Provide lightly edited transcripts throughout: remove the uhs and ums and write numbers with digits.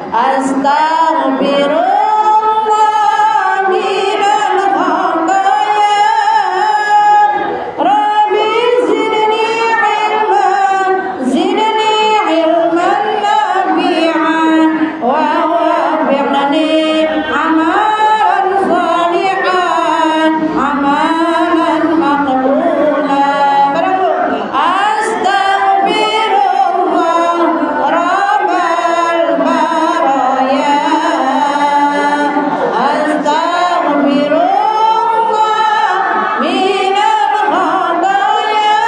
Astaghfirullah minal khataya Rabbi zidni ilman nafi'an wa wafiqni amalan salihan amalan maqbula. Astaghfirullah rabbal baraya Astaghfirullah minal khataya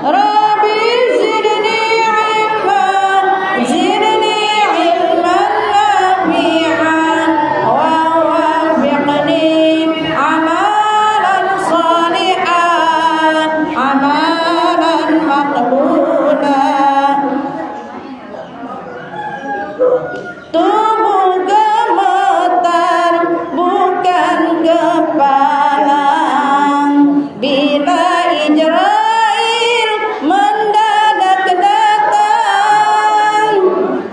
Rabbi zidni ilman nafi'an wa wafiqni amalan salihan amalan maqbula. Tubuh gemetar bukan kepalang bila Israel mendadak datang.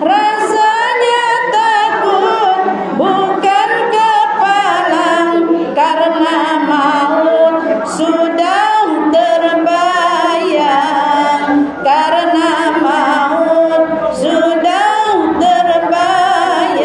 Rasanya takut bukan kepalang karena maut sudah terbayang karena maut sudah terbayang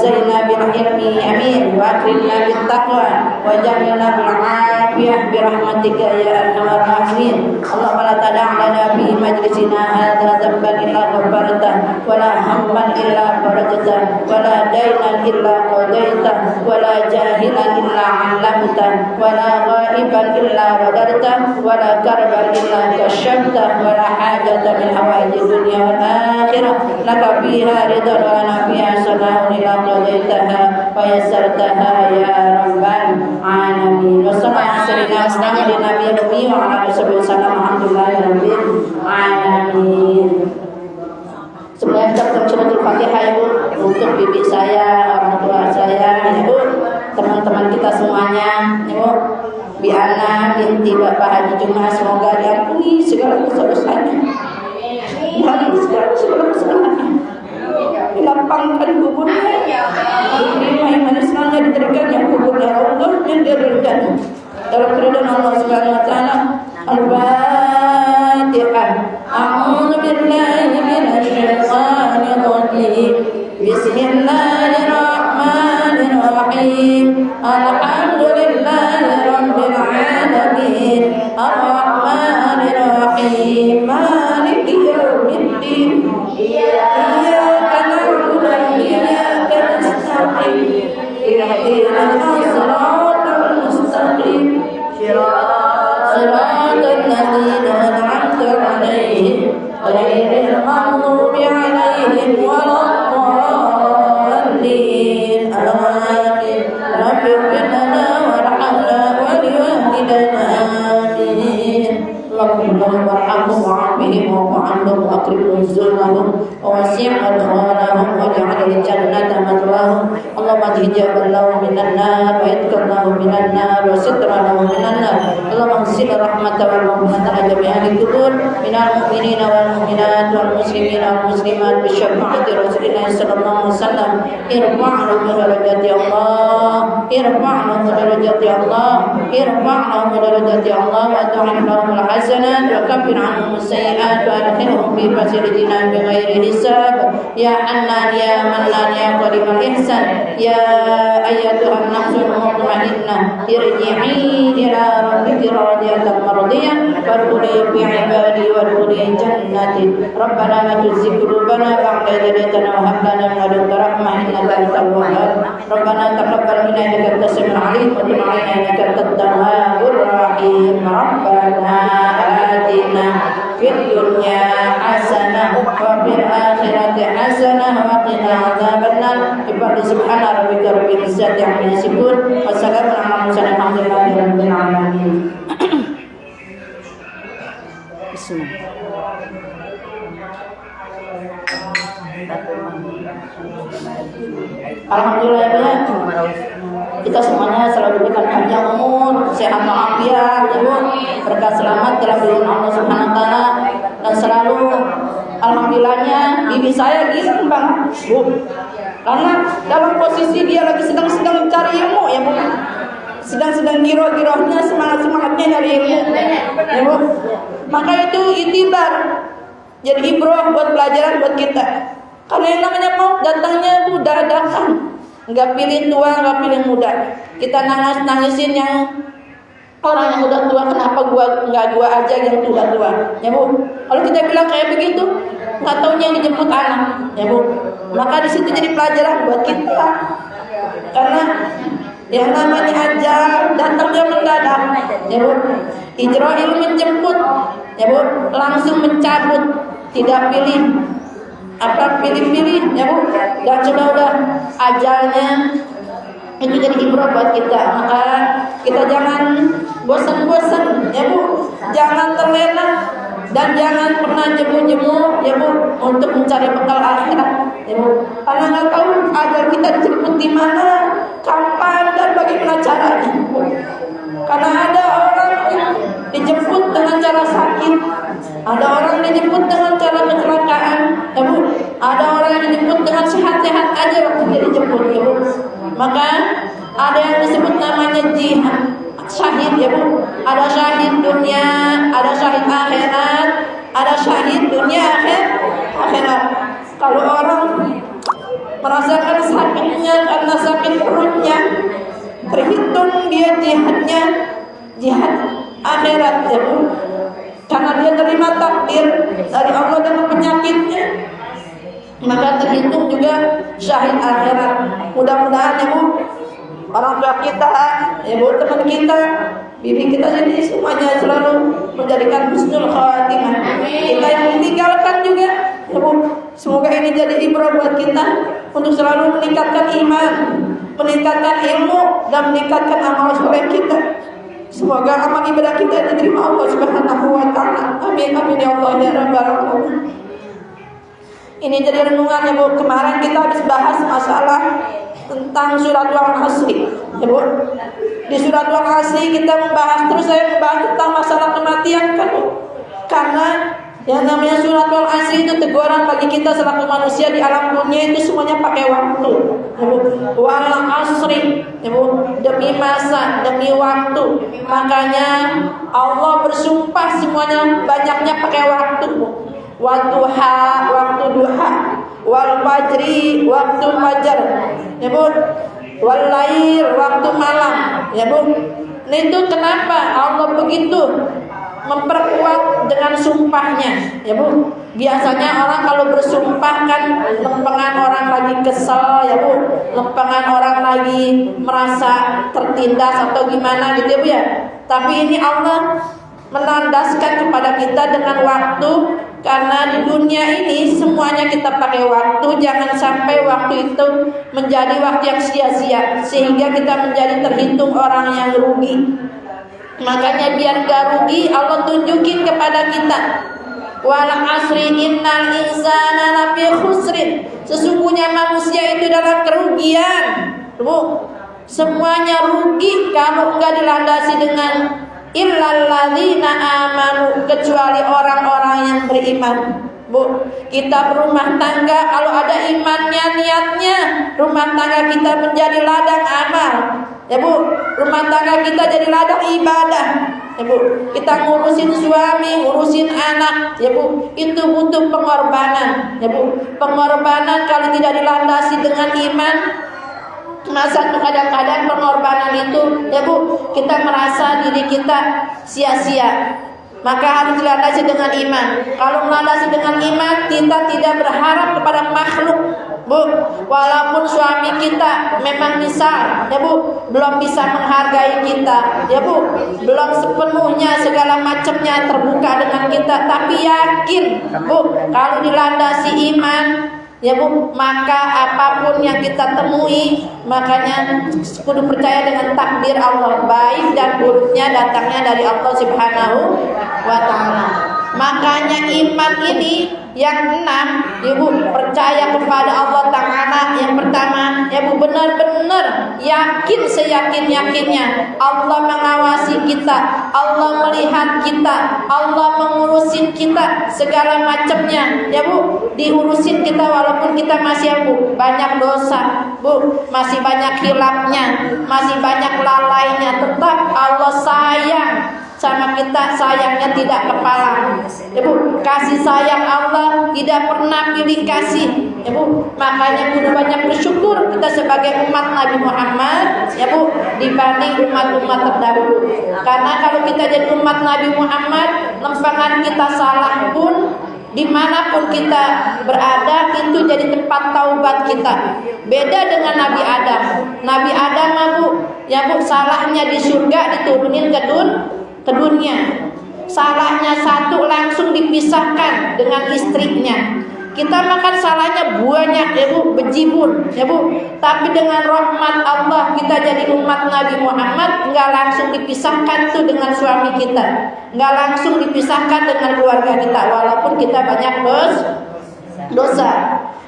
وزينا بالعلم آمين وأكرمنا بالتقوى وجعلنا بالعافية برحمتك يا أرحم الراحمين اللهم لا تدع لنا في مجلسنا هذا ذنبا إلا غفرته ولا هما إلا فرجته ولا دينا إلا قضيته ولا جاهلا إلا علمته ولا غائبا إلا رددته ولا كربا إلا كشفته ولا حاجة من حوائج الدنيا والآخرة لك فيها رضا ولنا فيها صلاح إلى قضيتها ويسرتها يا رب العالمين وصلى الله على نبي الأمي وعلى آله وسلم الحمد لله رب العالمين. Sebenarnya kita baca suratul Fatihah ya Bu, untuk bibi saya, orang tua saya, ya Bu, teman-teman kita semuanya, ya Bu, Biana binti Bapak Haji Juma, semoga diampuni segala dosa-dosanya, diampuni segala kesalahannya, dilapangkan kuburnya, diterima yang manisnya, diberikan yang kuburnya Allah yang diberikan dalam keridhaan Allah Subhanahu Wa Taala. Al-Fatihah. A'udzu billahi minasy syaithanir rajim. Bismillahirrahmanirrahim. Alhamdulillahi rabbil alamin. Ar-Rahmanir Rahim. Maliki yaumiddin. Iyyaka na'budu wa iyyaka nasta'in. Ihdinas siratal mustaqim. صراط الذين أنعمت عليهم غير المغضوب عليهم ولا الضالين آمين رب اغفر لنا وارحمنا ولوالدينا آمين اللهم ارحمهم وعافهم واعف عنهم واكرم نزلهم ووسع مدخلهم واجعل الجنة مثواهم اللهم اجعل لهم من النار ويذكر لهم من النار وستر لهم من النار اللهم انزل الرحمة والرحمة على جميع القبور من المؤمنين والمؤمنات والمسلمين والمسلمات بشفاعة رسول الله صلى الله عليه وسلم ارفع لهم درجات يا الله ارفع لهم درجات يا الله ارفع لهم درجات يا الله وأدعم لهم الحسنات وكفر عنهم السيئات وأدخلهم في فسيلتنا بغير حساب يا حنان يا منان يا قريب الإحسان يا أيتها النفس المطمئنة ارجعي إلى ربك راضية مرضية فادخلي في عبادي وادخلي جنتي ربنا لا تزغ قلوبنا بعد إذ هديتنا وهب لنا من لدنك رحمة إنك أنت الوهاب ربنا تقبل منا إنك أنت السميع العليم وتب علينا إنك أنت التواب الرحيم ربنا آتنا في الدنيا حسنة وفي الآخرة حسنة وقنا عذاب النار سبحان ربك رب العزة عما يصفون وسلام على المرسلين الحمد لله رب العالمين. Alhamdulillah ya, kita semuanya selalu diberikan panjang umur, sehat walafiat, berkah selamat dalam lindungan Allah Subhanahu Wa Taala dan selalu alhamdulillahnya bibi saya girang banget, Bu. Karena dalam posisi dia lagi sedang mencari ilmu ya Bu, sedang giroh-girohnya semangatnya dari ilmu ya Bu. Maka itu itibar, jadi ibroh buat pelajaran buat kita. Karena yang namanya maut datangnya Bu dadakan, nggak pilih tua nggak pilih muda. Kita nangisin yang orang yang udah tua, kenapa nggak gua aja yang tua ya Bu. Kalau kita bilang kayak begitu, nggak taunya yang dijemput anak ya Bu. Maka di situ jadi pelajaran buat kita. Karena yang namanya ajal datangnya mendadak ya Bu. Ijrail menjemput ya Bu, langsung mencabut, tidak pilih pilih-pilih ya Bu. Dan sudah ajalnya itu jadi ibrah buat kita. Maka kita jangan bosan-bosan ya Bu, jangan terlena dan jangan pernah jemu-jemu ya Bu untuk mencari bekal akhirat ya Bu. Karena nggak tahu ajal kita dijemput di mana, kapan dan bagaimana caranya Bu. Karena ada orang yang dijemput dengan cara sakit, ada orang dijemput dengan cara kecelakaan ya Bu, ada orang yang dijemput dengan sehat-sehat aja waktu dia dijemput ya Bu. Maka ada yang disebut namanya jihad, syahid ya Bu. Ada syahid dunia, ada syahid akhirat, ada syahid dunia akhirat. Kalau orang merasakan sakitnya karena sakit perutnya, terhitung dia jihadnya jihad akhirat ya Bu, karena dia terima takdir dari Allah dengan penyakitnya, maka terhitung juga syahid akhirat. Mudah-mudahan ya Bu, orang tua kita ya Bu, teman kita, bibi kita, jadi semuanya selalu menjadikan husnul khatimah. Kita yang ditinggalkan juga ya Bu, semoga ini jadi ibrah buat kita untuk selalu meningkatkan iman, meningkatkan ilmu, dan meningkatkan amal soleh kita. Semoga amal ibadah kita diterima Allah Subhanahu wa taala. Amin amin ya Allah ya rabbal alamin. Ini jadi renungannya Bu. Kemarin kita habis bahas masalah tentang surat Al-Asri ya Bu. Di surat Al-Asri kita membahas, terus saya membahas tentang masalah kematian kan Bu. Karena yang namanya surat Al-Asri itu teguran bagi kita selaku manusia di alam dunia itu semuanya pakai waktu ya Bu. Wal asri ya Bu, demi masa, demi waktu. Makanya Allah bersumpah semuanya banyaknya pakai waktu Bu. Wadduha, waktu duha, wal fajri, waktu fajar ya Bu, wal lail, waktu malam ya Bu. Itu kenapa Allah begitu memperkuat dengan sumpahnya ya Bu. Biasanya orang kalau bersumpah kan lempengan orang lagi kesel ya Bu, lempengan orang lagi merasa tertindas atau gimana gitu ya Bu ya. Tapi ini Allah menandaskan kepada kita dengan waktu, karena di dunia ini semuanya kita pakai waktu. Jangan sampai waktu itu menjadi waktu yang sia-sia sehingga kita menjadi terhitung orang yang rugi. Makanya biar gak rugi, Allah tunjukin kepada kita, wal asri innal insana lafi khusrin. Sesungguhnya manusia itu dalam kerugian Bu. Semuanya rugi kalau enggak dilandasi dengan illalladzina amanu, kecuali orang-orang yang beriman Bu. Kita berumah tangga, kalau ada imannya, niatnya rumah tangga kita menjadi ladang amal ya Bu. Rumah tangga kita jadi ladang ibadah ya Bu. Kita ngurusin suami, ngurusin anak ya Bu, itu butuh pengorbanan ya Bu. Pengorbanan kalau tidak dilandasi dengan iman, masa tuh kadang-kadang pengorbanan itu ya Bu, kita merasa diri kita sia-sia. Maka harus dilandasi dengan iman. Kalau melandasi dengan iman, kita tidak berharap kepada makhluk Bu. Walaupun suami kita memang misal ya Bu, belum bisa menghargai kita ya Bu, belum sepenuhnya segala macamnya terbuka dengan kita, tapi yakin Bu, kalau dilandasi iman ya Bu, maka apapun yang kita temui, makanya kudu percaya dengan takdir Allah, baik dan buruknya datangnya dari Allah Subhanahu wa taala. Makanya iman ini yang 6 ya Bu, percaya kepada Allah Ta'ala. Yang pertama ya Bu, benar-benar yakin seyakin-yakinnya Allah mengawasi kita, Allah melihat kita, Allah mengurusin kita segala macamnya ya Bu. Diurusin kita walaupun kita masih ya Bu banyak dosa Bu, masih banyak khilafnya, masih banyak lalainya, tetap Allah sayang sama kita, sayangnya tidak kepala ya Bu. Kasih sayang Allah tidak pernah pilih kasih ya Bu. Makanya kudu banyak bersyukur kita sebagai umat Nabi Muhammad ya Bu, dibanding umat-umat terdahulu. Karena kalau kita jadi umat Nabi Muhammad, lempengan kita salah pun, dimanapun kita berada, itu jadi tempat taubat kita. Beda dengan Nabi Adam. Nabi Adam Bu ya Bu, salahnya di surga diturunin ke dunia. Salahnya satu langsung dipisahkan dengan istrinya. Kita makan salahnya banyak ya Bu, bejibun ya Bu. Tapi dengan rahmat Allah kita jadi umat Nabi Muhammad, enggak langsung dipisahkan tuh dengan suami kita, enggak langsung dipisahkan dengan keluarga kita, walaupun kita banyak dosa.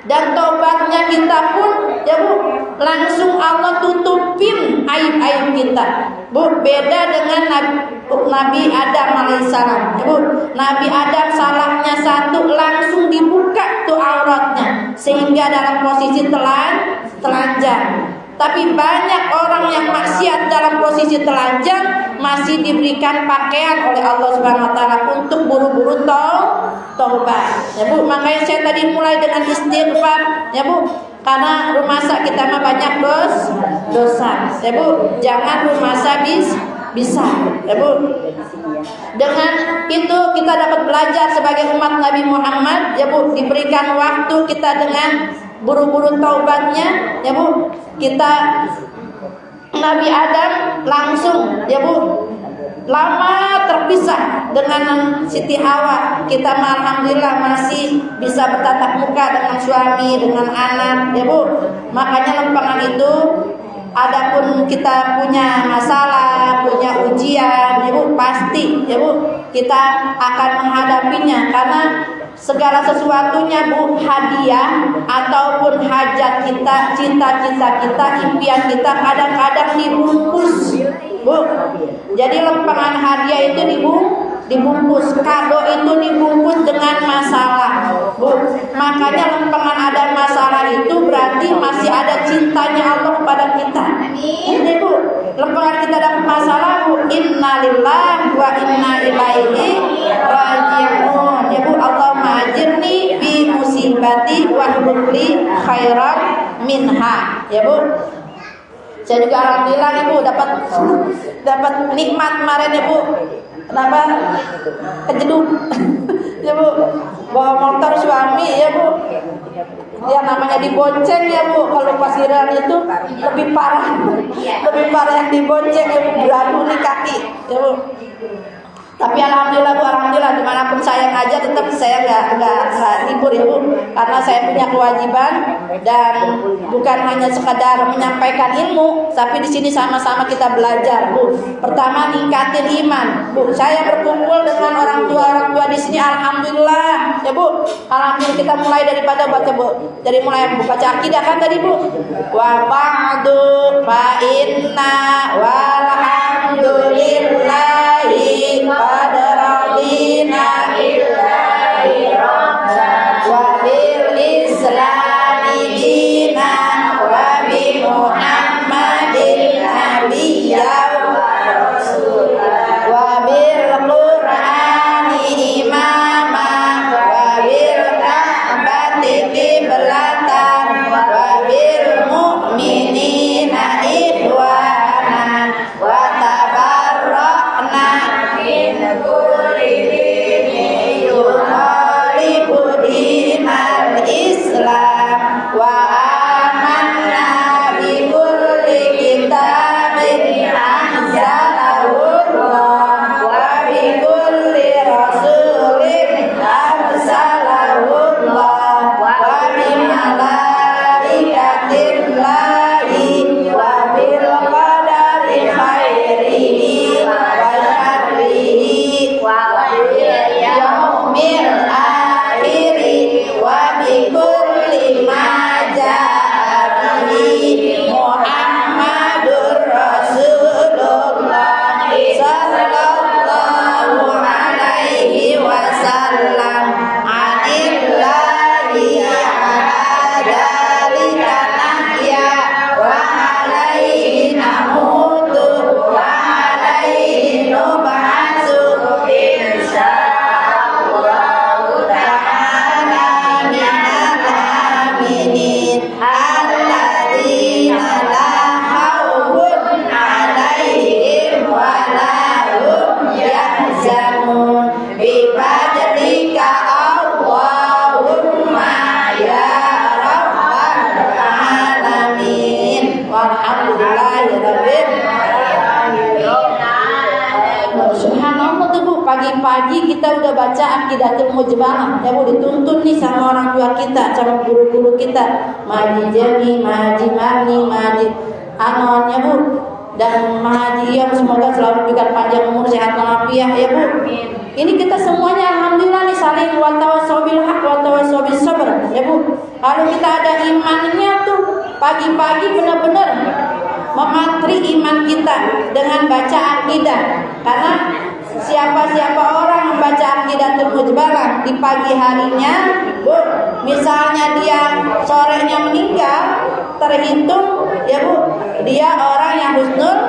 Dan taubatnya kita pun ya Bu, langsung Allah tutupin aib-aib kita Bu. Beda dengan Nabi Adam alaihissalam ya Bu. Nabi Adam salahnya satu langsung dibuka tuh auratnya, sehingga dalam posisi telanjang. Tapi banyak orang yang maksiat dalam posisi telanjang masih diberikan pakaian oleh Allah Subhanahu wa taala untuk buru-buru taubat ya Bu. Makanya saya tadi mulai dengan istighfar ya Bu. Karena rumasa kita mah banyak dosa. Ya Bu, jangan rumasa bisa. Ya Bu. Dengan itu kita dapat belajar sebagai umat Nabi Muhammad, ya Bu, diberikan waktu kita dengan buru-buru taubatnya, ya Bu. Kita Nabi Adam langsung, ya Bu, lama terpisah dengan Siti Hawa. Kita alhamdulillah masih bisa bertatap muka dengan suami, dengan anak, ya Bu. Makanya lempengan itu, adapun kita punya masalah, punya ujian, ya Bu, pasti, ya Bu, kita akan menghadapinya. Karena segala sesuatunya Bu, hadiah ataupun hajat kita, cita-cita kita, impian kita kadang-kadang dibungkus Bu. Jadi lempengan hadiah itu dibungkus, kado itu dibungkus dengan masalah Bu. Makanya lempengan ada masalah itu berarti masih ada cintanya Allah kepada kita. Ini Bu, lempengan kita dapat masalah Bu, innalillahi wa inna ilaihi raji'un. Ya Bu, Allahumma ajirni bi musibati wa hubli khairan minha. Ya Bu, saya juga alhamdulillah Ibu dapat nikmat kemarin ya Bu. Kenapa? Kejeduk. Ya Bu, bawa motor suami ya Bu. Ya namanya dibonceng ya Bu. Kalau pasiran itu lebih parah yang dibonceng ya Bu. Beradu nih kaki ya Bu. Tapi alhamdulillah Bu, alhamdulillah dimanapun saya ngajar tetap saya nggak libur ya Bu, karena saya punya kewajiban dan bukan hanya sekadar menyampaikan ilmu, tapi di sini sama-sama kita belajar Bu. Pertama ningkatin iman Bu. Saya berkumpul dengan orang tua di sini alhamdulillah ya Bu. Alhamdulillah kita mulai daripada baca Bu, dari mulai baca akidah kan tadi Bu. Wa ba'du fa inna walhamdulillahi Qadarina billahi rabban wa bil islami dina wa bi muhammadin nabiyya wa rasulah wa bil qur'ani imama wa bil ka'bati qiblatan wa bil mu'minina ikhwana wa tabarra'na min kulli dinin yukhalifu dinal Islam wa amanna bi kulli kitabin anzalahu Allah wa bi kulli rasulin arsalahu Allah wa bi malaikatillahi wa bil qadari khairihi wa syarrihi wa bil yaumil akhiri wa bi kulli ma jaa bihi Muhammadur Rasulullah sallallahu alaihi wasallam anillahi ala dzalika nahya wa alaihi namutu wa alaihi nub'atsu insyaallah ta'ala minal aminin alladzina la khawfun alaihim wa la hum yahzanun bi fadlika Allahumma ya rabbal alamin walhamdulillahirabbil alamin. Subhanallah tuh Bu, pagi-pagi kita udah baca Aqidatul Mujmalah ya Bu, dituntun nih sama orang tua kita, sama guru-guru kita, Maji Jami, Maji Mani, Maji Anon ya Bu, dan Maji yang semoga selalu diberikan panjang umur, sehat walafiat ya Bu. Ini kita semuanya alhamdulillah nih saling wa tawassaw bil haq wa tawassaw bis sabr ya Bu. Kalau kita ada imannya tuh pagi-pagi benar-benar mematri iman kita dengan baca akidah. Karena siapa-siapa orang membaca Aqidatul Mujmalah di pagi harinya Bu, misalnya dia sorenya meninggal, terhitung ya Bu, dia orang yang husnul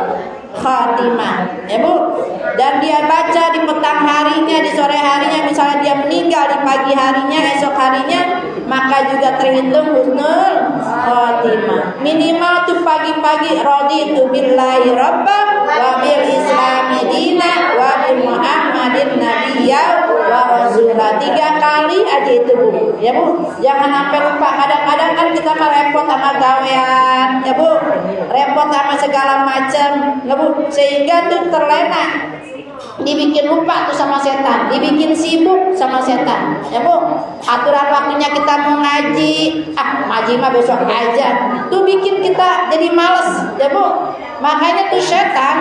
khatimah ya Bu. Dan dia baca di petang harinya, di sore harinya misalnya dia meninggal di pagi harinya, esok harinya, maka juga terhitung husnul khotimah. Minimal tuh pagi-pagi raditu billahi rabban wa bil islami dina wa bi muhammadin nabiyya wa rasulah. 3 kali aja itu Bu. Ya Bu, jangan sampai lupa. Kadang-kadang kan kita mah repot sama gawean, ya Bu, repot sama segala macam, ya Bu, sehingga tuh terlena, dibikin lupa tuh sama setan, dibikin sibuk sama setan, ya Bu. Aturan waktunya kita mau ngaji, ngaji mah besok aja, tuh bikin kita jadi males, ya Bu. Makanya tuh setan,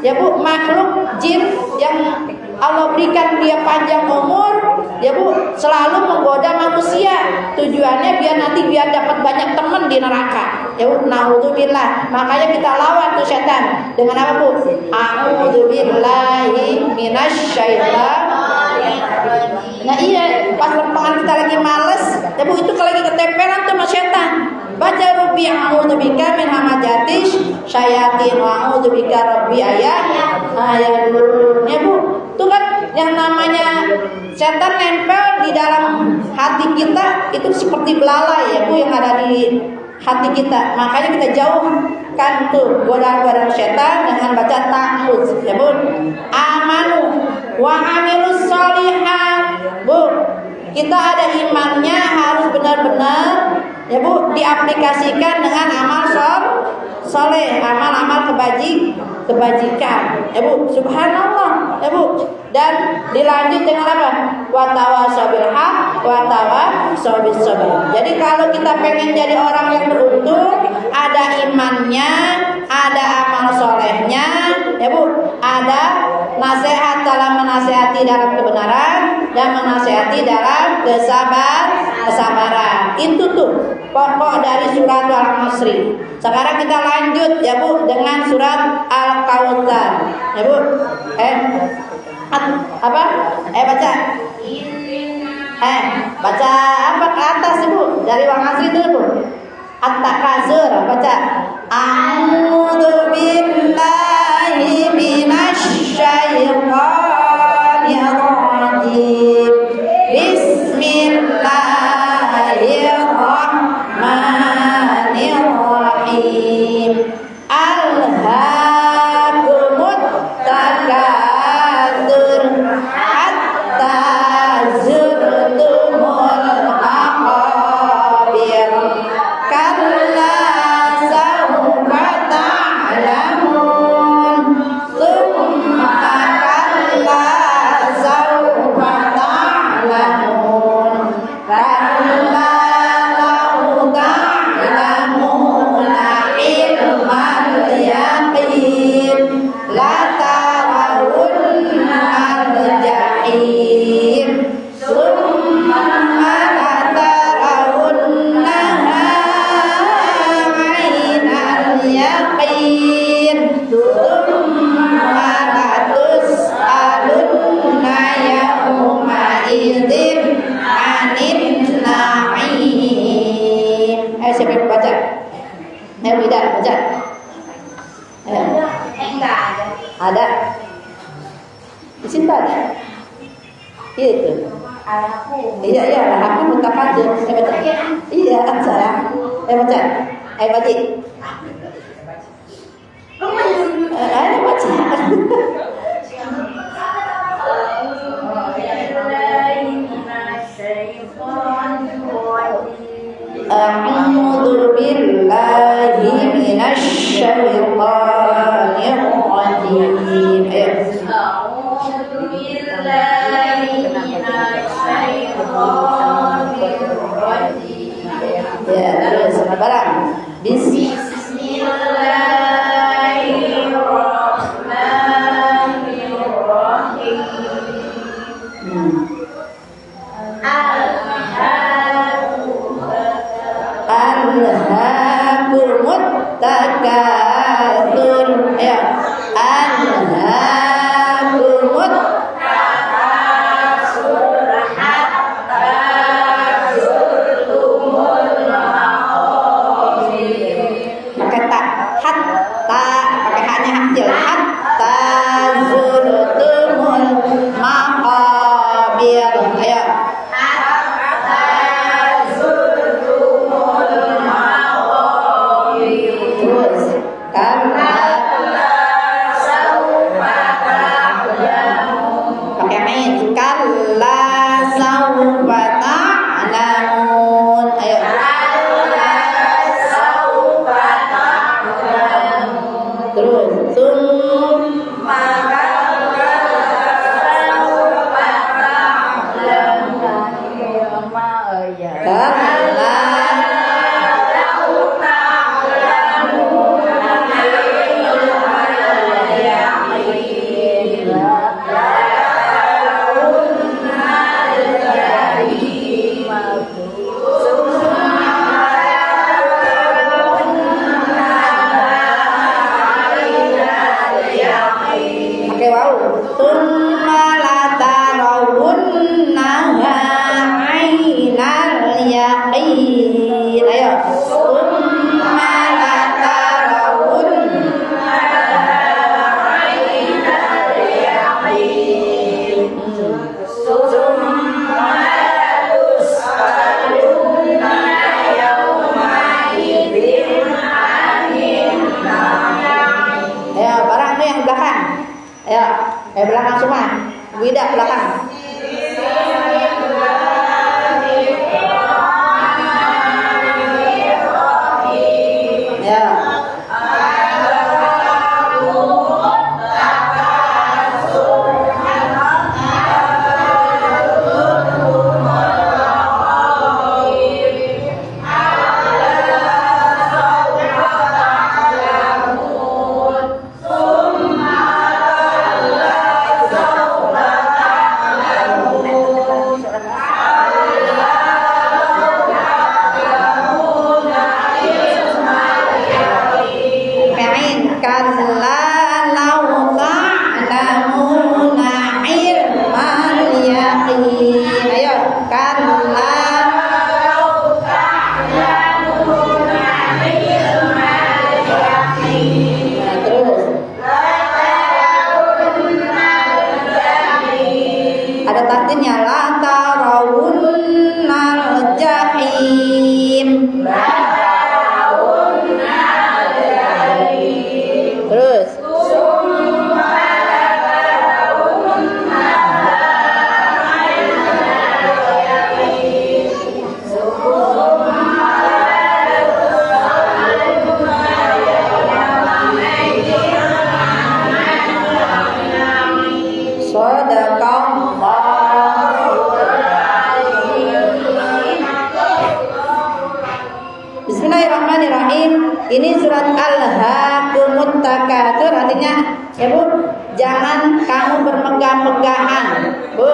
ya Bu, makhluk jin yang Allah berikan dia panjang umur, ya Bu, selalu menggoda manusia. Tujuannya biar dapat banyak teman di neraka. Ya Bu, naudzubillah. Makanya kita lawan tuh setan dengan apa Bu? A'udzubillahi minasyaitonir. Nah iya, pas lempengan kita lagi males, ya Bu, itu kalau lagi ketempelan tuh sama setan. Baca Rabbi a'udzubika min hamazatis syayatin wa a'udzubika Rabbi ayadun. Ya Bu, itu kan yang namanya setan nempel di dalam hati kita itu seperti belalai, ya Bu, yang ada di hati kita. Makanya kita jauhkan tuh godaan-godaan setan dengan baca ta'awudz, ya Bu. Amanu wa amilus sholihat. Bu, kita ada imannya harus benar-benar, ya Bu, diaplikasikan dengan amal soleh, amal-amal kebajikan, ya Bu. Subhanallah, ya Bu. Dan dilanjut dengan apa? Wa tawassaw bil haq wa tawassaw bis sabr. Jadi kalau kita pengen jadi orang yang beruntung, ada imannya, ada amal solehnya, ya Bu, ada nasihat dalam menasihati dalam kebenaran dan menasihati dalam kesabaran. Itu tuh pokok dari surat Al-Asri. Sekarang kita lanjut, ya Bu, dengan surat Al-Kautsar, ya Bu. Apa? Baca. Baca apa ke atas Ibu? Dari Al-Asri dulu Bu. At-Takasur, baca. A'udzu billahi minasyaitonir rajim. Bismillahirrahmanirrahim. Alhaakumut takatsur hatta zurtumul maqabir. Kalla sawfa ta'lamun. Tsumma kalla sawfa ta'lamun. Kalla law ta'lamuna ilmal yaqin latarawunnal jahim. Tsumma latarawunnaha 'ainal yaqin. Tsumma latus'alunna yawma idzin 'anin na'im. Siapa yang baca? Tidak baca. Enggak ada. Ada. Di sini ada. Iya itu. Aku. Iya, aku mutafatir. Baca. Iya, saya. Baca. Baca. Baca. A'udzu billahi minasyaitonir rajim. A'udzu billahi minasyaitonir rajim. Ya, terus barang. Bismillahirrahmanirrahim. Alhaakumut takatsur. Ya. Alhaakumut Takatsur hatta zurtumul maqabir. Pakai wau. Tsumma latarawunnaha 'ainal yaqin. Ayo. Tsumma latarawunnaha 'ainal yaqin. Tsumma latus'alunna yawma idzin 'anil na'im. Ayo, barang tuh yang belakang. Ayo, belakang semua. Wida belakang. Ya. Ada takdirnya la tarawunnal jahim. Terus Bismillahirrahmanirrahim. Ini surat Al-Haakumut Takatsur, artinya ya Bu, jangan kamu bermegah-megahan. Bu,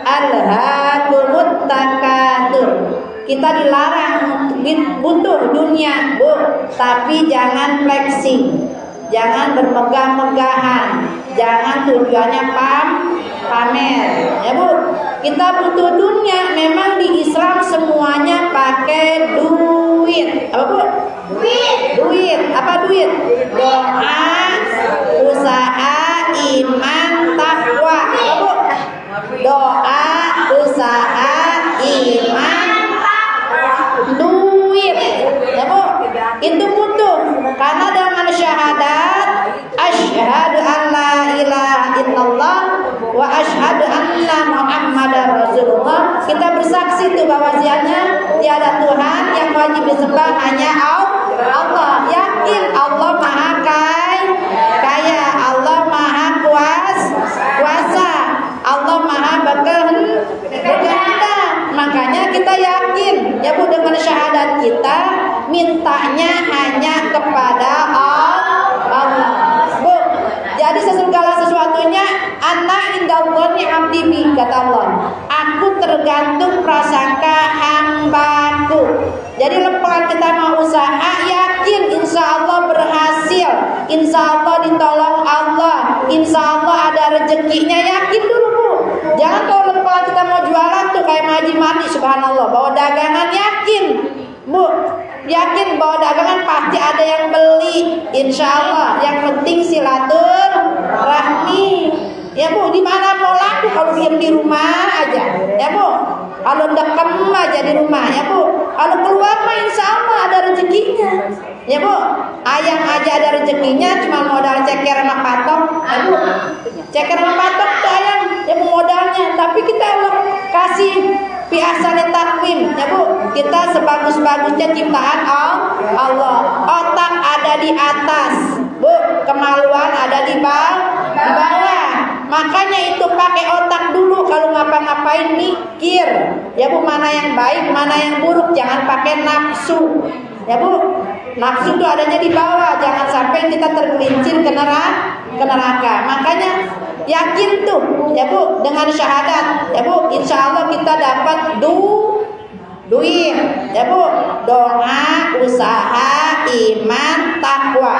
Al-Haakumut Takatsur. Kita dilarang butuh dunia, Bu, tapi jangan flexing. Jangan bermegah-megahan. Jangan tujuannya pamer. Ya Bu, kita butuh dunia. Memang di Islam semuanya pakai duit. Apa Bu? Duit. Apa duit? Doa, usaha, iman, takwa. Apa Bu? Doa, usaha, iman, duit. Ya Bu, itu butuh. Karena dengan syahadat asyhadu an la ilaha illallah wa asyhadu anna muhammadar rasulullah, kita bersaksi itu bahwasanya tiada Tuhan yang wajib disembah hanya Allah. Yakin Allah maha kaya, Allah maha kuasa, Allah maha berkehendak. Makanya kita yakin ya Bu, dengan syahadat kita mintanya hanya kepada Allah. Bu, jadi segala sesuatunya ana indallahi abdi bi, kata Allah. Aku tergantung prasangka hambaku. Jadi lepas kita mau usaha, yakin insya Allah berhasil, insya Allah ditolong Allah, insya Allah ada rezekinya. Yakin dulu Bu. Jangan kalau lepas kita mau jualan tuh kayak Haji Mati, subhanallah, bawa dagangan, yakin Bu, yakin bahwa dagangan pasti ada yang beli, insya Allah. Yang penting silaturahmi. Ya Bu, di mana mau laku kalau diam di rumah aja, ya Bu. Kalau dekem aja di rumah, ya Bu. Kalau keluar mah insya Allah ada rezekinya, ya Bu. Ayam aja ada rezekinya, cuma modal ceker sama patok, ya Bu. Ceker sama patok tuh ayam, ya Bu, modalnya. Tapi kita kasih biasa takwim, ya Bu. Kita sebagus-bagusnya ciptaan Allah. Otak ada di atas, Bu. Kemaluan ada di bawah. Makanya itu pakai otak dulu kalau ngapa-ngapain, mikir. Ya Bu, mana yang baik, mana yang buruk, jangan pakai nafsu. Ya Bu, nafsu itu adanya di bawah, jangan sampai kita tergelincir ke neraka. Makanya yakin tuh, ya Bu, dengan syahadat. Ya Bu, insya Allah kita dapat duit. Ya Bu, doa, usaha, iman, takwa.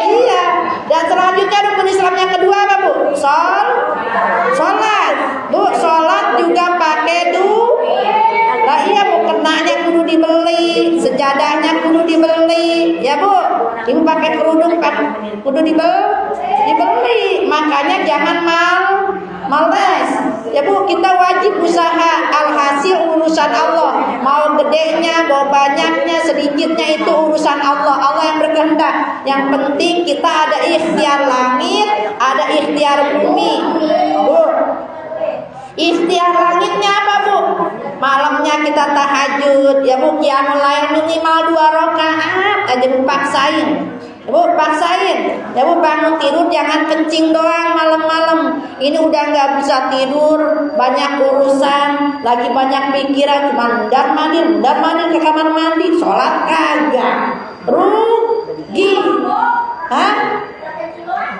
Iya. Dan selanjutnya rukun Islam yang kedua apa Bu? Sholat. Bu, sholat juga pakai lah iya Bu, kenanya kudu dibeli, sejadahnya kudu dibeli. Ya Bu, Ibu pakai kerudung kudu dibeli. Makanya jangan males. Ya Bu, kita wajib usaha. Alhasil urusan Allah. Mau gedenya, mau banyaknya, sedikitnya itu urusan Allah. Allah yang berkehendak. Yang penting kita ada ikhtiar langit, ada ikhtiar bumi. Bu, ikhtiar langitnya apa Bu? Malamnya kita tahajud. Ya Bu, qiyamul lail minimal 2 rakaat aja Bu, paksain. Ya Bu, paksain. Ya Bu, bangun tidur jangan kencing doang malam-malam. Ini udah nggak bisa tidur, banyak urusan, lagi banyak pikiran, cuma mundar mandir ke kamar mandi, sholat kagak, rugi. Hah?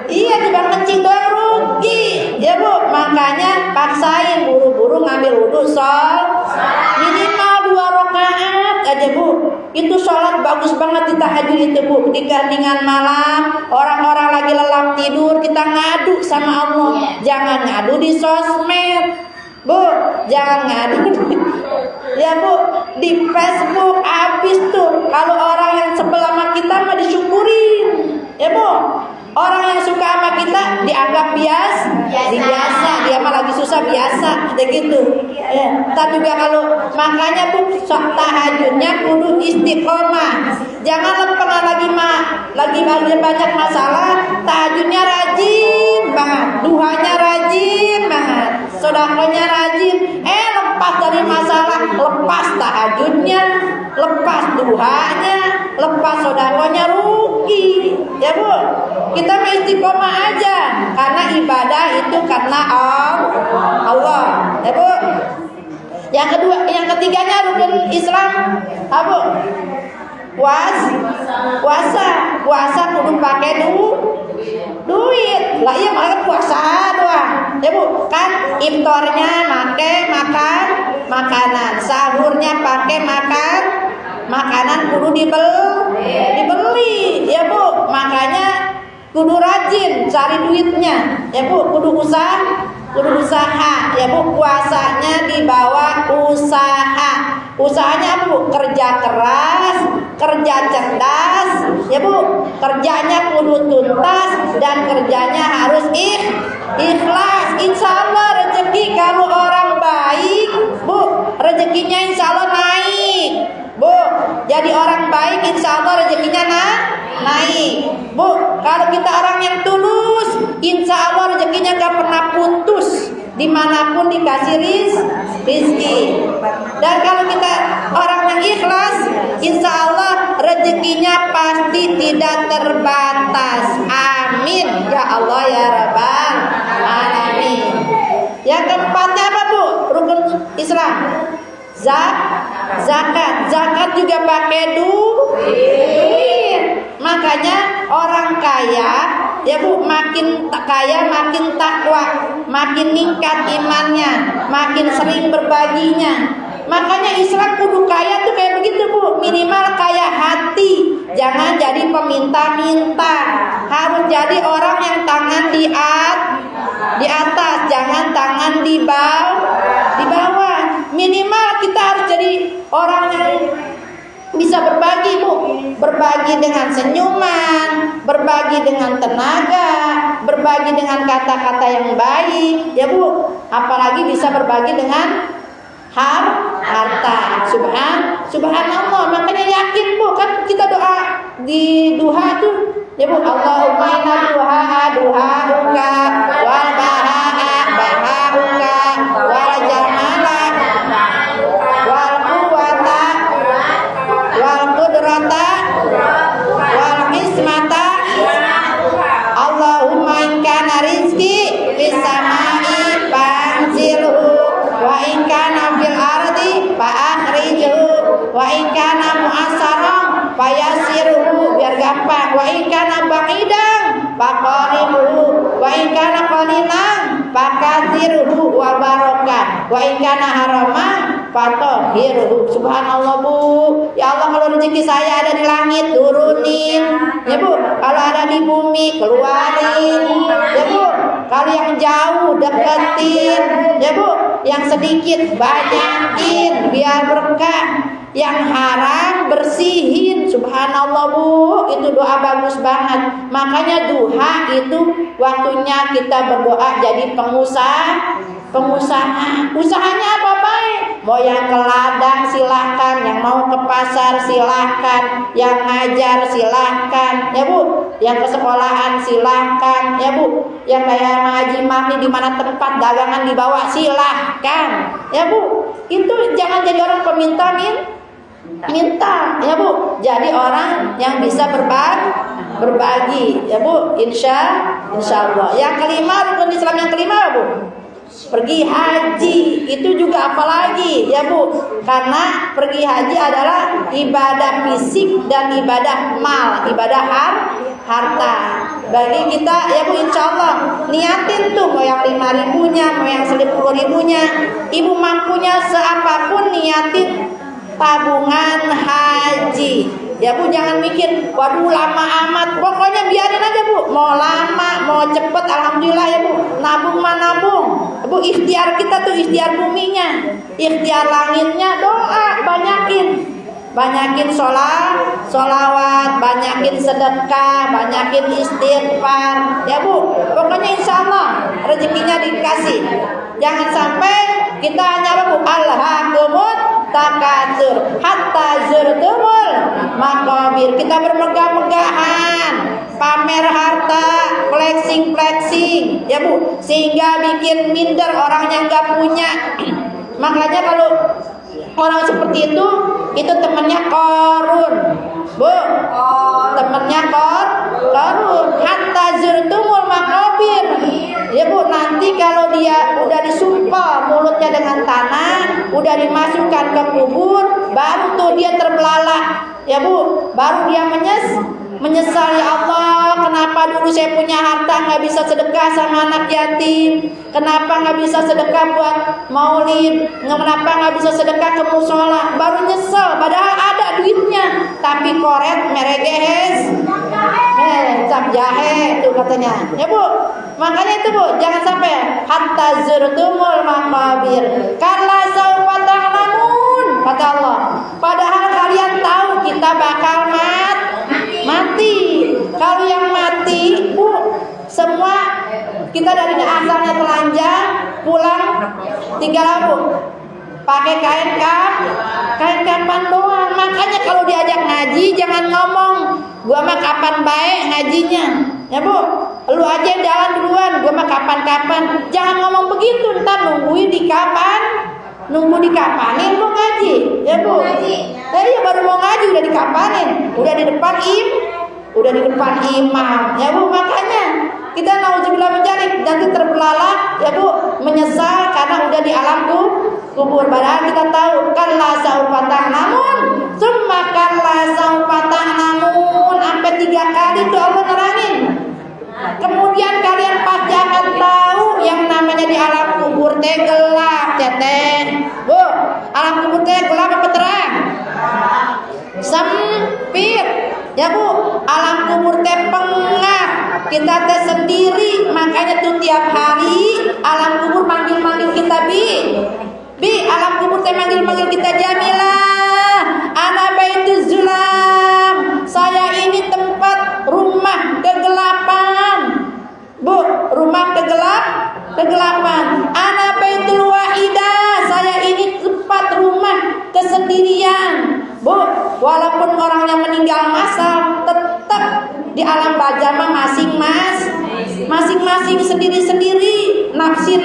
Iya, cuma kencing doang rugi. Ya Bu, makanya paksain buru-buru ngambil wudu minimal 2 rakaat aja Bu. Itu sholat bagus banget di tahajud itu Bu. Di keheningan malam, orang-orang lagi lelap tidur, kita ngadu sama Allah. Jangan ngadu di sosmed Bu, jangan ngadu ya Bu, di Facebook habis tuh. Kalau orang yang sebelah sama kita mah disyukurin. Ya Bu, orang yang suka sama kita dianggap biasa. Dia mah lagi susah biasa, kayak gitu. Ya, tapi juga kalau makanya Bu, tahajudnya kudu istiqomah. Jangan lagi banyak masalah, tahajudnya rajin banget, duhanya rajin banget, sedekahnya rajin. Lepas dari masalah, lepas tahajudnya, lepas duhanya, lepas sedekahnya, rugi. Ya Bu, kita mah istiqomah aja, karena ibadah itu karena Allah. Ya Bu. Yang ketiganya rukun Islam apa? Puasa kudu pakai duit. Lah iya, makanya puasa doang. Ya Bu, kan iftarnya makan makanan, sahurnya pakai makanan kudu dibeli. Ya Bu, makanya kudu rajin cari duitnya. Ya Bu, kudu usaha. Ya Bu, puasanya dibawa usaha. Usahanya apa Bu? Kerja keras, kerja cerdas. Ya Bu, kerjanya kudu tuntas dan kerjanya harus ikhlas. Insya Allah rezeki kalau orang baik Bu, rezekinya insya Allah naik Bu. Jadi orang baik insya Allah rezekinya naik Bu. Kalau kita orang yang tulus, insya Allah rezekinya gak pernah putus, dimanapun dikasih rizki. Dan kalau kita orang yang ikhlas, insya Allah rezekinya pasti tidak terbatas. Amin ya Allah ya Rabbal Alamin. Yang keempatnya apa Bu? Rukun Islam. Zakat juga pakai duit. Makanya orang kaya ya Bu, makin kaya makin takwa, makin meningkat imannya, makin sering berbaginya. Makanya Islam kudu kaya tuh kayak begitu Bu, minimal kaya hati, jangan jadi peminta-minta, harus jadi orang yang tangan di atas, jangan tangan di bawah. Minimal kita harus jadi orang yang bisa berbagi Bu, berbagi dengan senyuman, berbagi dengan tenaga, berbagi dengan kata-kata yang baik ya Bu, apalagi bisa berbagi dengan harta. Subhanallah. Makanya yakin Bu, kan kita doa di duha tuh ya Bu, Allahumma inna duha'uka wal baha'uka wal jamala wal quwwata wal qudrata wal ismata Allahumma in kana rizki faqaribuhu wa in kana qalilan fakatsiruhu wa barokah wa in kana haraman fatahhiruhu. Subhanallah Bu. Ya Allah, kalau rezeki saya ada di langit turunin, ya Bu. Kalau ada di bumi keluarin, ya Bu. Kalau yang jauh deketin, ya Bu. Yang sedikit banyakin biar berkah. Yang haram bersihin. Subhanallah Bu, itu doa bagus banget. Makanya duha itu waktunya kita berdoa jadi pengusaha. Usahanya apa baik? Mau yang ke ladang silahkan, yang mau ke pasar silahkan, yang ngajar silahkan, ya Bu. Yang ke sekolahan silahkan, ya Bu. Yang kayak Haji Mami di mana tempat dagangan dibawa silahkan, ya Bu. Itu jangan jadi orang peminta minta, ya Bu. Jadi orang yang bisa berbagi, ya Bu. Insya Allah. Yang kelima, rukun Islam yang kelima, Bu, pergi haji. Itu juga apalagi, ya Bu. Karena pergi haji adalah ibadah fisik dan ibadah mal, ibadah harta. Bagi kita, ya Bu, insya Allah niatin tuh, mau yang 5.000-nya, mau yang 10.000-nya. Ibu mampunya seapapun niatin tabungan haji, ya Bu. Jangan mikir waduh lama amat, pokoknya biarin aja Bu. Mau lama mau cepet, alhamdulillah ya Bu. Nabung mah nabung, Bu. Ikhtiar kita tuh ikhtiar buminya, ikhtiar langitnya doa. Banyakin sholawat, banyakin sedekah, banyakin istighfar, ya Bu. Pokoknya insya Allah rezekinya dikasih. Jangan sampai kita hanya apa Bu, alhaqumut takatsur hatta zurtumul maqabir. Kita bermegah-megahan, pamer harta, flexing, ya Bu, sehingga bikin minder orang yang gak punya. Makanya kalau orang seperti itu temannya Qarun, Bu. Temannya Qarun. Hatta zurtumul maqabir. Ya Bu, nanti kalau dia udah disumpah mulutnya dengan tanah, udah dimasukkan ke kubur, baru tuh dia terbelalak, ya Bu. Baru dia menyesal, ya Allah, kenapa dulu saya punya harta nggak bisa sedekah sama anak yatim, kenapa nggak bisa sedekah buat maulid, kenapa nggak bisa sedekah ke musola. Baru nyesel, padahal ada duitnya, tapi koret meregehes, cap jahe itu katanya, ya Bu. Makanya itu Bu, jangan sampai hatta zurtumul maqabir kalla saufa ta'lamun, kata Allah. Padahal kalian tahu kita bakal mati. Kalau yang mati Bu, semua kita dari asalnya telanjang, pulang tinggal Bu pakai kain kapan doang. Makanya kalau diajak ngaji jangan ngomong gua mah kapan baik ngajinya, ya Bu. Lu aja jalan duluan, gua mah kapan-kapan. Jangan ngomong begitu, ntar nunggu dikapanin lu ngaji, ya Bu. Iya baru mau ngaji udah dikapanin, udah di depan imam, ya Bu. Makanya kita nauzubillah mencari nanti terbelalak, ya Bu, menyesal karena udah di alam kubur. Padahal kita tahu kalla saufa ta'lamun, summa kalla saufa ta'lamun, sampai 3 kali tuh Allah nerangin. Kemudian kalian pasti akan tahu yang namanya di alam kubur teh gelap, ya teh Bu. Alam kubur teh gelap apa terang? Sempit, ya Bu. Alam kubur teh pengap, kita teh sendiri. Makanya tuh tiap hari alam kubur manggil kita, Bi, alam kubur teh manggil kita, Jamilah, ana baituz zulam, saya ini tempat rumah kegelapan, Bu. Rumah kegelapan. Ana baitul wahidah, saya ini tempat rumah kesendirian, Bu. Walaupun orangnya meninggal masal, tetap di alam barzah masing-masing sendiri-sendiri, nafsi.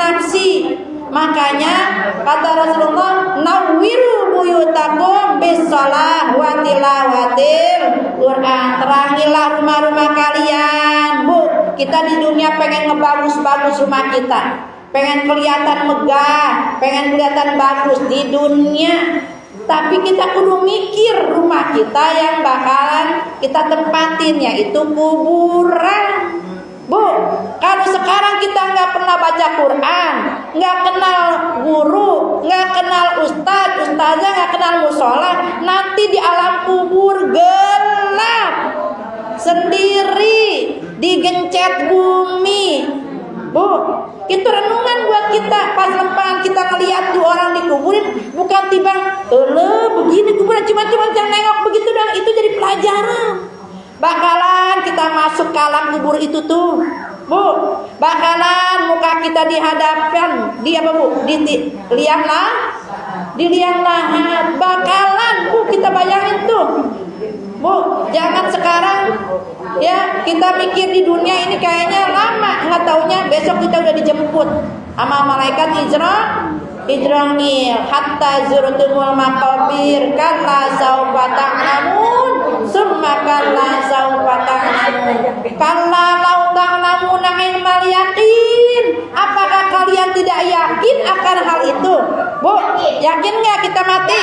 Makanya kata Rasulullah, nawwiru buyutakum bisalah wa tilawatil Quran. Terangilah rumah-rumah kalian, Bu. Kita di dunia pengen ngebagus-bagus rumah kita, pengen kelihatan megah, pengen kelihatan bagus di dunia. Tapi kita kudu mikir rumah kita yang bakalan kita tempatin, yaitu kuburan. Bu, kalau sekarang kita nggak pernah baca Quran, nggak kenal guru, nggak kenal ustazah, nggak kenal musola, nanti di alam kubur gelap sendiri, digencet bumi. Bu, itu renungan buat kita. Pas lempangan kita ngeliat tuh orang dikuburin, bukan tiba, begini kuburan cuma yang nengok begitu dan itu jadi pelajaran. Bakalan kita masuk ke alam kubur itu tuh, Bu. Bakalan muka kita dihadapkan di apa, Bu? Di liang lahat. Bakalan, Bu, kita bayangin tuh. Bu, jangan sekarang ya kita mikir di dunia ini kayaknya lama, nggak taunya besok kita udah dijemput sama malaikat Ijra'il hatta zurtumul maqabir kalla saufa ta'lamun summa kalla saufa ta'lamun kalla law ta'lamuna ilmal yaqin. Apakah kalian tidak yakin akan hal itu? Bu, yakin nggak kita mati?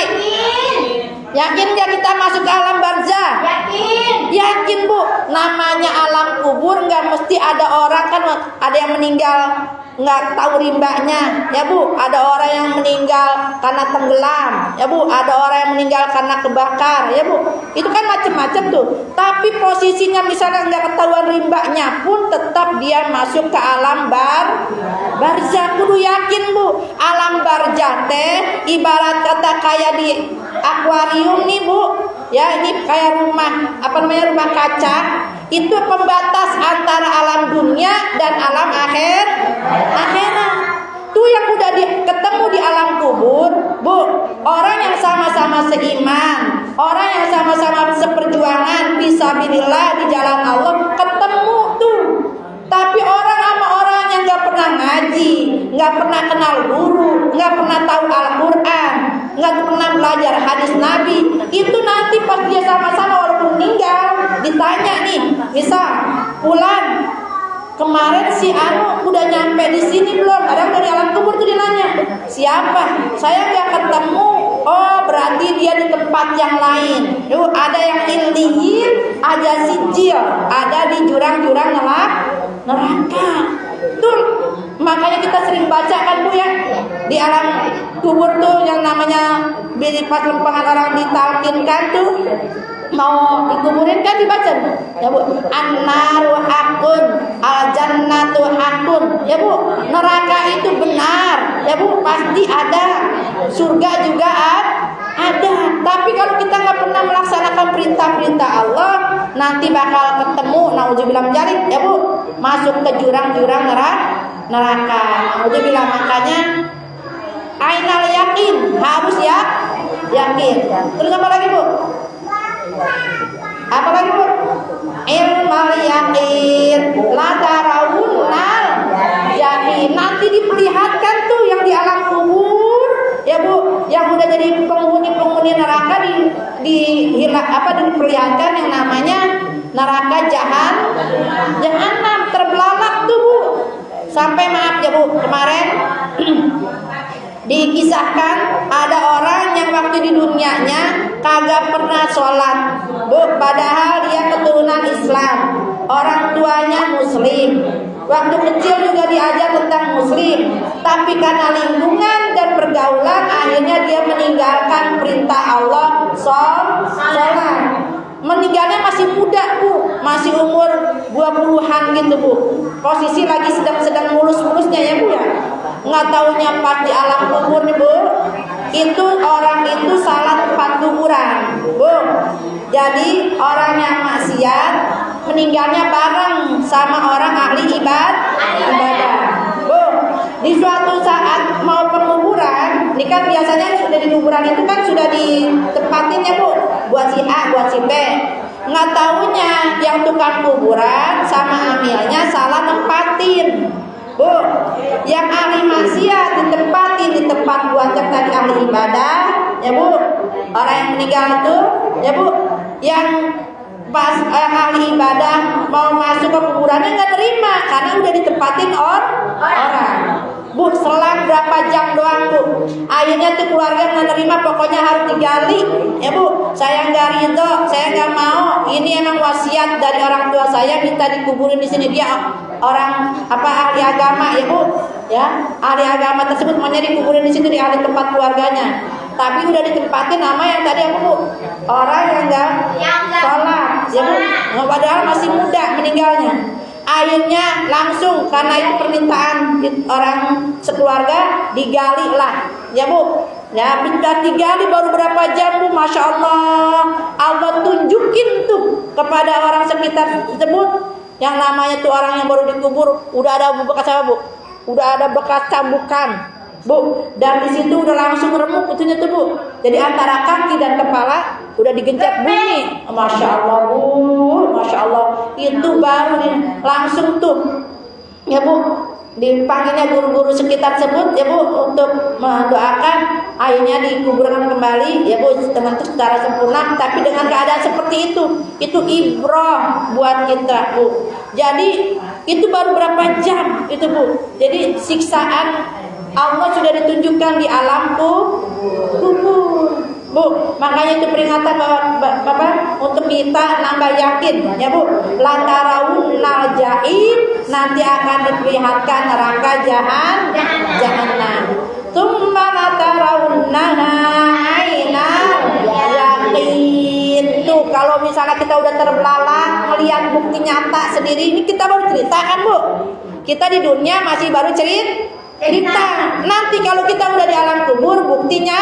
Yakin nggak kita masuk ke alam barzah? Yakin, Bu. Namanya alam kubur nggak mesti ada orang, kan ada yang meninggal nggak tahu rimbanya, ya Bu. Ada orang yang meninggal karena tenggelam, ya Bu. Ada orang yang meninggal karena kebakar, ya Bu. Itu kan macam-macam tuh. Tapi posisinya misalnya nggak ketahuan rimbanya pun tetap dia masuk ke alam barzah. Kudu yakin, Bu. Alam barzah teh ibarat kata kayak di akuarium nih, Bu. Ya, ini kayak rumah rumah kaca. Itu pembatas antara alam dunia dan alam akhirat. Tuh yang udah ketemu di alam kubur, Bu. Orang yang sama-sama seiman, orang yang sama-sama seperjuangan fisabilillah di jalan Allah ketemu tuh. Tapi orang sama orang yang nggak pernah ngaji, nggak pernah kenal guru, nggak pernah tahu Al-Quran, nggak pernah belajar hadis Nabi, itu nanti pas dia sama-sama walaupun meninggal ditanya nih, misal Fulan kemarin si Anu udah nyampe di sini belum? Kadang dari alam kubur tuh dinanya, siapa? Saya nggak ketemu. Oh, berarti dia di tempat yang lain. Duh, ada yang illiyin, ada sijil, ada di jurang-jurang neraka. Tuh, makanya kita sering baca kan, Bu, ya, di alam kubur tuh yang namanya pas lempangan orang ditalkinkan tuh mau dikuburin kan dibaca, Bu, ya Bu. An-naru hakun, al-jannatu hakun, ya Bu. Neraka itu benar, ya Bu, pasti ada. Surga juga ada. Tapi kalau kita nggak pernah melaksanakan perintah-perintah Allah, nanti bakal ketemu, naudzubillah menjalik, ya Bu, masuk ke jurang-jurang neraka. Naudzubillah. Makanya ainal yakin, harus yakin. Terus apa lagi, Bu? Apa lagi, Bu? Ilmal yakin la tarawunnal yakin. Nanti diperlihatkan tuh yang di alam kubur, ya Bu, yang udah jadi penghuni neraka diperlihatkan yang namanya neraka jahanam terbelalak tuh, Bu. Sampai maaf ya Bu, kemarin dikisahkan ada orang yang waktu di dunianya kagak pernah sholat, Bu, padahal dia keturunan Islam, orang tuanya Muslim, waktu kecil juga diajar tentang Muslim, tapi karena lingkungan dan pergaulan akhirnya dia meninggalkan perintah Allah sholat. Meninggalnya masih muda, Bu, masih umur 20-an gitu, Bu. Posisi lagi sedang mulus-mulusnya, ya Bu, ya. Nggak taunya pas di alam kubur nih, Bu, itu orang itu salah tempat kuburan, Bu. Jadi orang yang maksiat meninggalnya bareng sama orang ahli ibadah, Bu. Di suatu saat mau penguburan, ini kan biasanya sudah di kuburan itu kan sudah ditempatin, ya Bu, buat si A, buat si B. Nggak taunya yang tukang kuburan sama amilnya salah nempatin, Bu. Yang ahli maksiat ditempatin di tempat buat tadi ahli ibadah, ya Bu. Orang yang meninggal itu, ya Bu, yang pas ahli ibadah mau masuk ke kuburannya nggak terima karena udah ditempatin orang. Bu, selang berapa jam doang, Bu, akhirnya tuh keluarga nggak terima, pokoknya harus digali. Ya Bu, saya nggak ridho, saya nggak mau. Ini emang wasiat dari orang tua saya, minta dikuburin di sini. Dia orang ahli agama ya Bu, ya ahli agama tersebut maunya dikuburin di situ, di ahli tempat keluarganya. Tapi udah ditempatin nama yang tadi apa Bu? Orang yang nggak sholat, ya Bu. Padahal masih muda meninggalnya. Akhirnya langsung karena itu permintaan orang sekeluarga digali lah, ya Bu. Ya, minta digali baru berapa jam Bu, masya Allah. Allah tunjukin tuh kepada orang sekitar tersebut yang namanya tuh orang yang baru dikubur udah ada bekas apa Bu? Udah ada bekas cambukan. Bu, dan di situ udah langsung remuk itunya tuh Bu. Jadi antara kaki dan kepala udah digencet bumi. Masya Allah Bu, masya Allah. Itu baru nih langsung tuh, ya Bu, dipanggilnya guru-guru sekitar tersebut ya Bu untuk mendoakan akhirnya dikuburkan kembali ya Bu dengan secara sempurna. Tapi dengan keadaan seperti itu ibrah buat kita Bu. Jadi itu baru berapa jam itu Bu. Jadi siksaan Allah sudah ditunjukkan di alam kubur Bu. Makanya itu peringatan Bapak untuk kita nambah yakin ya Bu. Lantarawunnal jahim, nanti akan diperlihatkan neraka jahanam. Tsumma latarawunnaha ainal yaqin. Tuh kalau misalnya kita udah terbelalak melihat bukti nyata sendiri, ini kita baru ceritakan Bu. Kita di dunia masih baru cerita. Nanti kalau kita udah di alam kubur buktinya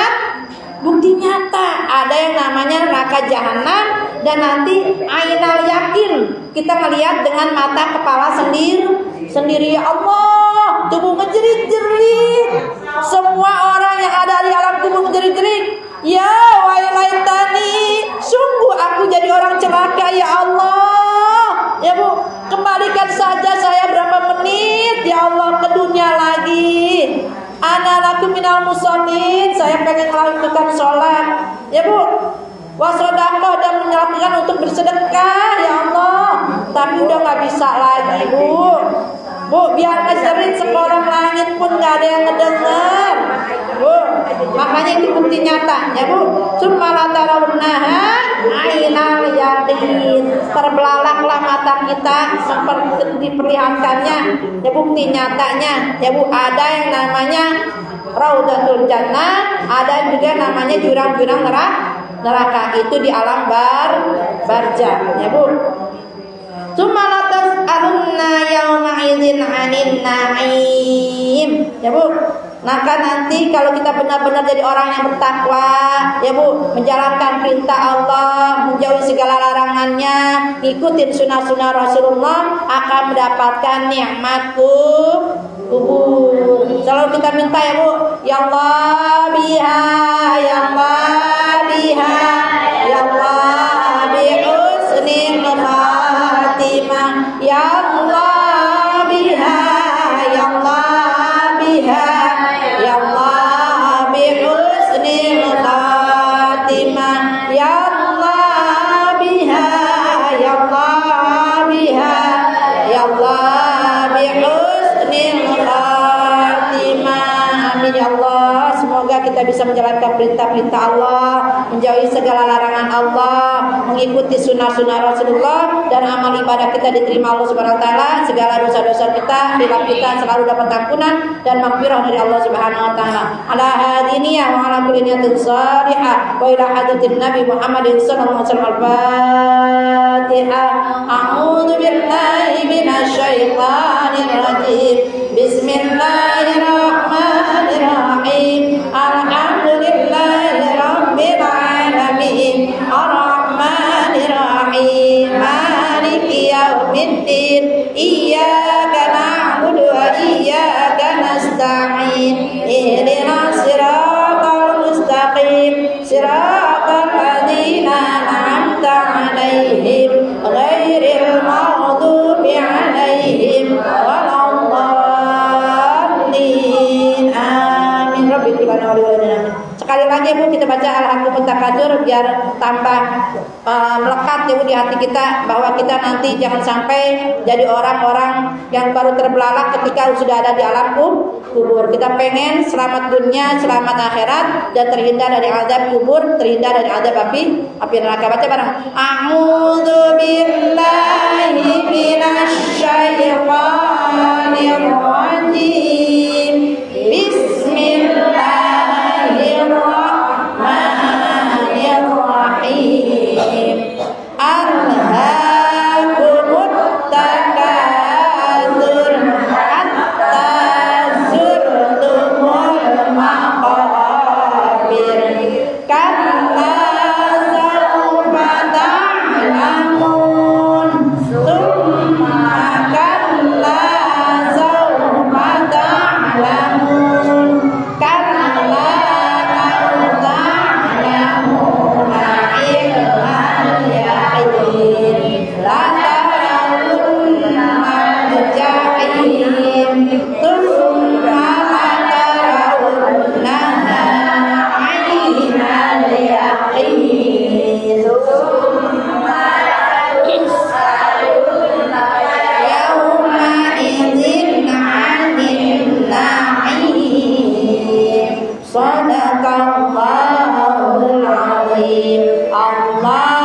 ada yang namanya neraka jahanam. Dan nanti ainal yakin, kita melihat dengan mata kepala sendiri. Ya Allah, tubuh ngejerit-jerit. Semua orang yang ada di alam kubur ngejerit-jerit. Ya wailaitani, sungguh aku jadi orang celaka ya Allah. Ya Bu, kembalikan saja saya berapa menit ya Allah ke dunia lagi. Ana lakum minal musallin, saya pengen melakukan sholat ya Bu, wasodaqah, dan melakukan untuk bersedekah ya Allah. Tapi udah gak bisa lagi Bu, biar ngejerit sekolah langit pun gak ada yang ngedenger Bu. Makanya itu bukti nyata ya Bu. Tsumma latarawunnaha ainal yaqin, terbelalaklah mata kita seperti diperlihatkannya ya bukti nyatanya ya Bu. Ada yang namanya Raudatul Jannah, ada juga namanya jurang-jurang neraka, itu di alam barzah ya Bu. Tsumma latas'alunna yauma idzin 'anil na'im ya Bu. Maka nanti kalau kita benar-benar jadi orang yang bertakwa ya Bu, menjalankan perintah Allah, menjauhi segala larangannya, ikutin sunnah-sunnah Rasulullah, akan mendapatkan nikmat kubur. Selalu kita minta ya Bu, ya Allah biha, ya Allah biha, ya Allah bi husnil khatimah, ya Allah biha, ya Allah biha, ya Allah bi husnil khatimah, ya Allah biha, ya Allah biha, ya Allah bi husnil khatimah. Amin ya Allah. Semoga kita bisa menjalankan perintah-perintah Allah, menjauhi segala larangan Allah, mengikuti sunnah-sunnah Rasulullah, dan amal ibadah kita diterima Allah Subhanahu wa taala. Segala dosa-dosa kita, hilaf kita selalu dapat ampunan dan maghfirah dari Allah Subhanahu wa taala. Ala hadiniya wa ala kulli niyatin salihah wa ila hadratin Nabi Muhammadin sallallahu alaihi wasallam. Al-Fatihah. A'udzu billahi minasy syaithanir rajim. Bismillahirrahmanirrahim. Alhamdulillahi rabbil alamin. Ar-Rahmanir Rahim. Maliki yaumiddin. Iyyaka na'budu wa iyyaka nasta'in. Ihdinas siratal mustaqim. Siratal ladzina an'amta 'alaihim ghairil maghdubi 'alaihim waladdallin. Amin. Rabbil alamin. Sekali lagi Bu kita baca Al-Hakumut Takatsur biar tambah melekat ya Bu di hati kita bahwa kita nanti jangan sampai jadi orang-orang yang baru terbelalak ketika sudah ada di alam kubur. Kita pengen selamat dunia, selamat akhirat dan terhindar dari azab kubur, terhindar dari azab api neraka. Baca bareng. A'udzu billahi minasy syaithanir rajim. Bismillahirrahmanirrahim. Alhaakumut takatsur hatta zurtumul maqabir. Kalla sawfa ta'lamun. Tsumma kalla sawfa ta'lamun. Kalla law ta'lamuna ilmal yaqin. La tarawunnal jahim. Tsumma latarawunnaha 'ainal yaqin. Tsumma latus'alunna yawma idzin 'anil na'im. Shadaqallahul 'azim. Allah